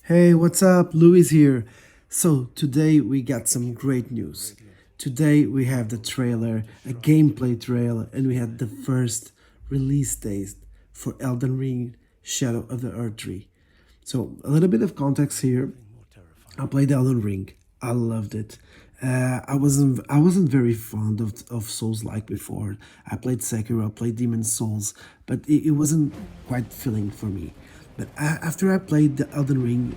Hey, what's up? Louis here. So, today we got some great news. Today we have the trailer, a gameplay trailer, and we had the first release date for Elden Ring Shadow of the Erdtree. So, a little bit of context here. I played Elden Ring. I loved it. I wasn't very fond of Souls like before. I played Sekiro, I played Demon Souls, but it wasn't quite filling for me. But after I played the Elden Ring,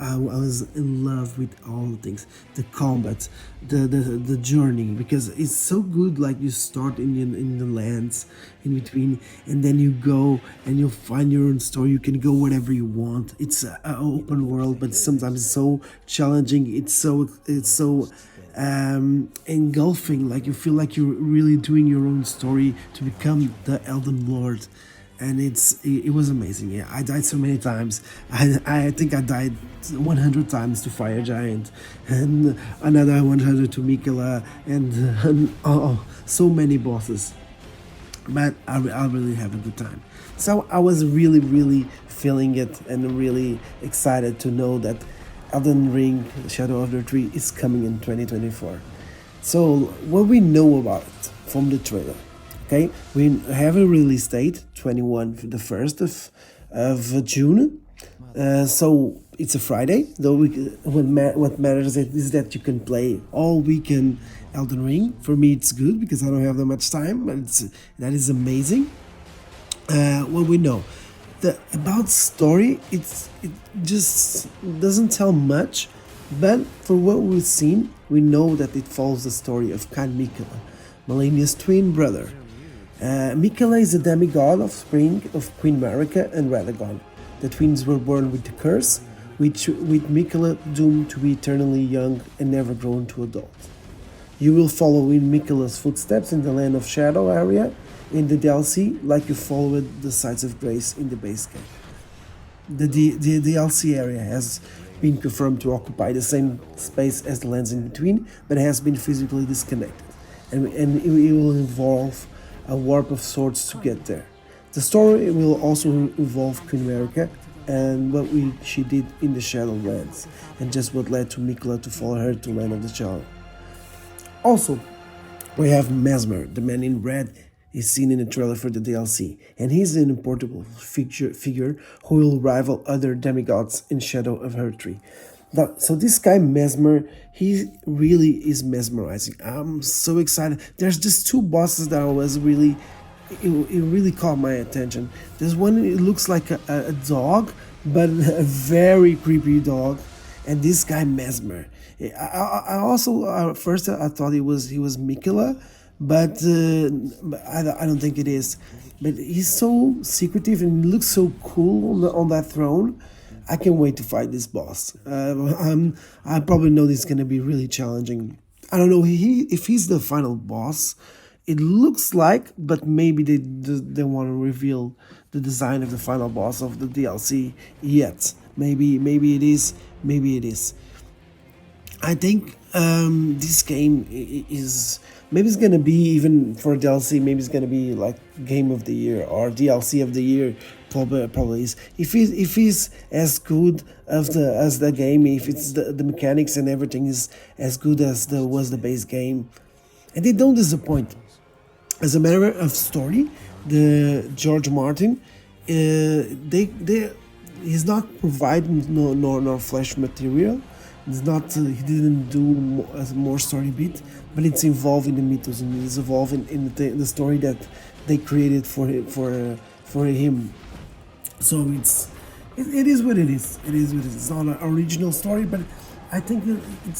I was in love with all the things, the combat, the journey, because it's so good. Like you start in the lands in between, and then you go and you find your own story. You can go wherever you want. It's an open world, but sometimes it's so challenging. It's so engulfing. Like you feel like you're really doing your own story to become the Elden Lord, and it was amazing. Yeah, I died so many times. I think I died 100 times to Fire Giant, and another 100 to Mikola, and oh, so many bosses. But I really have a good time. So I was really feeling it and really excited to know that Elden Ring Shadow of the Tree is coming in 2024. So what we know about it from the trailer, okay? We have a release date, 21 for the 1st of June. So it's a Friday. Though what matters is that you can play all weekend Elden Ring. For me, it's good because I don't have that much time, but that is amazing. What we know, the about story, it just doesn't tell much, but for what we've seen, we know that it follows the story of Khan Mikola, Malenia's twin brother. Mikola is a demigod of spring of Queen Marika and Radagon. The twins were born with the curse, which with Mikola doomed to be eternally young and never grown to adult. You will follow in Mikola's footsteps in the Land of Shadow area in the DLC, like you followed the Sides of Grace in the base game. The DLC area has been confirmed to occupy the same space as the lands in between, but has been physically disconnected, and it will involve a warp of swords to get there. The story will also involve Queen America and she did in the Shadowlands, and just what led to Mikola to follow her to Land of the Shadow. Also, we have Mesmer, the man in red is seen in the trailer for the DLC, and he's an important figure who will rival other demigods in Shadow of Erdtree. So this guy Mesmer, he really is mesmerizing. I'm so excited. There's just two bosses that I was really, it really caught my attention. There's one, it looks like a dog, but a very creepy dog, and this guy Mesmer. I also first I thought he was Mikola, but I don't think it is. But he's so secretive and looks so cool on that throne. I can't wait to fight this boss. I probably know this is gonna be really challenging. I don't know if he's the final boss. It looks like, but maybe they want to reveal the design of the final boss of the DLC yet. Maybe it is. Maybe it is. I think this game is maybe it's gonna be even for DLC. Maybe it's gonna be like Game of the Year or DLC of the Year. Probably is. If he's as good as the game, if it's the mechanics and everything is as good as the base game, and they don't disappoint. As a matter of story, the George Martin, they he's not providing no flash material. It's not he didn't do more story beat, but it's involved in the mythos and it's involved in the story that they created for him. So it is what it is. It is what it is. It's not an original story, but I think it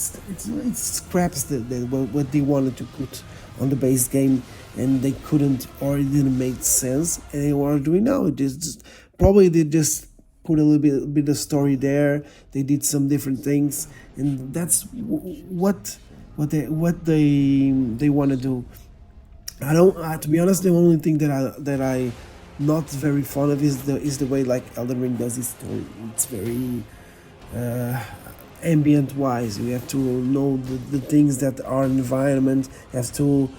scraps what they wanted to put on the base game, and they couldn't, or it didn't make sense, and they were doing now. It just probably they just put a little bit of story there. They did some different things, and that's what they want to do. I don't. To be honest, the only thing that I not very fond of is the way like Elden Ring does its story. It's very uh, ambient wise. You have to know the things that are environment. You have to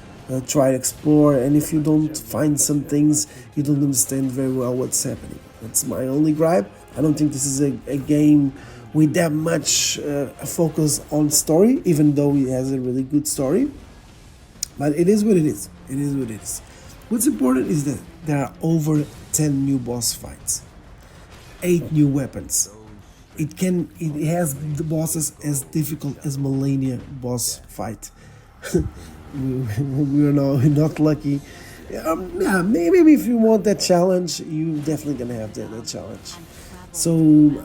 try to explore, and if you don't find some things, you don't understand very well what's happening. That's my only gripe. I don't think this is a game with that much focus on story, even though it has a really good story. But it is what it is. It is what it is. What's important is that there are over 10 new boss fights, 8 new weapons. It has the bosses as difficult as Millennia boss fight. We are not lucky. Yeah, maybe if you want that challenge, you definitely gonna have that challenge. So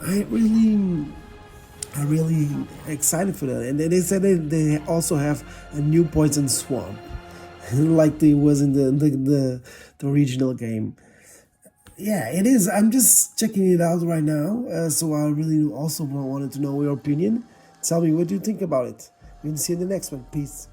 I really excited for that. And then they said they also have a new poison swamp, like they was in the original game. Yeah, it is. I'm just checking it out right now. So I really also wanted to know your opinion. Tell me, what do you think about it? We'll see you in the next one. Peace.